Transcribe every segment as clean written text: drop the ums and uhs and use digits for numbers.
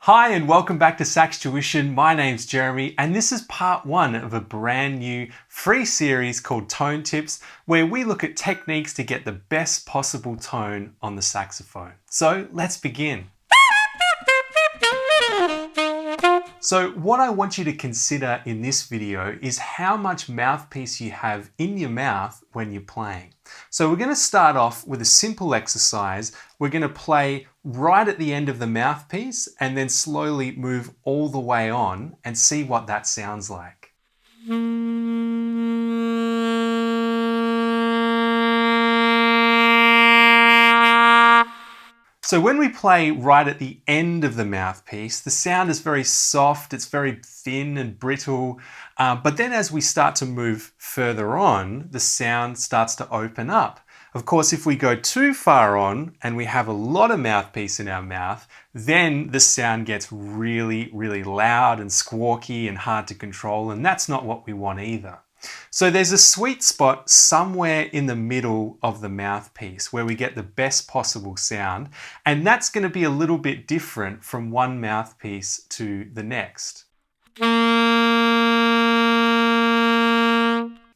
Hi and welcome back to SaxTuition. My name's Jeremy and this is part one of a brand new free series called Tone Tips, where we look at techniques to get the best possible tone on the saxophone. So let's begin. So what I want you to consider in this video is how much mouthpiece you have in your mouth when you're playing. So we're going to start off with a simple exercise. We're going to play right at the end of the mouthpiece and then slowly move all the way on and see what that sounds like. So when we play right at the end of the mouthpiece, the sound is very soft, it's very thin and brittle, but then as we start to move further on, the sound starts to open up. Of course, if we go too far on and we have a lot of mouthpiece in our mouth, then the sound gets really, really loud and squawky and hard to control, and that's not what we want either. So there's a sweet spot somewhere in the middle of the mouthpiece where we get the best possible sound, and that's going to be a little bit different from one mouthpiece to the next.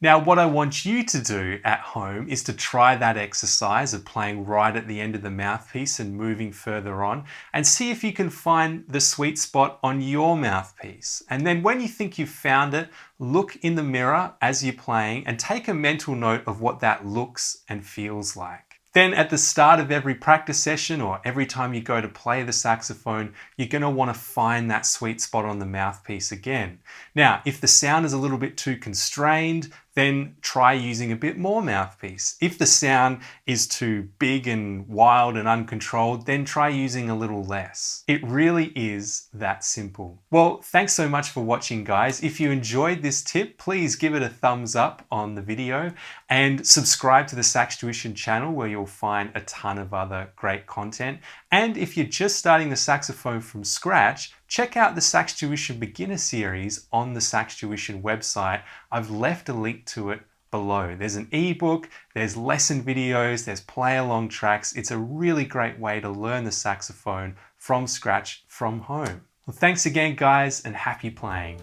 Now, what I want you to do at home is to try that exercise of playing right at the end of the mouthpiece and moving further on, and see if you can find the sweet spot on your mouthpiece. And then when you think you've found it, look in the mirror as you're playing and take a mental note of what that looks and feels like. Then at the start of every practice session or every time you go to play the saxophone, you're going to want to find that sweet spot on the mouthpiece again. Now, if the sound is a little bit too constrained, then try using a bit more mouthpiece. If the sound is too big and wild and uncontrolled, then try using a little less. It really is that simple. Well, thanks so much for watching, guys. If you enjoyed this tip, please give it a thumbs up on the video and subscribe to the SaxTuition channel, where you'll find a ton of other great content. And if you're just starting the saxophone from scratch, check out the SaxTuition Beginner Series on the SaxTuition website. I've left a link to it below. There's an ebook, there's lesson videos, there's play-along tracks. It's a really great way to learn the saxophone from scratch from home. Well, thanks again, guys, and happy playing.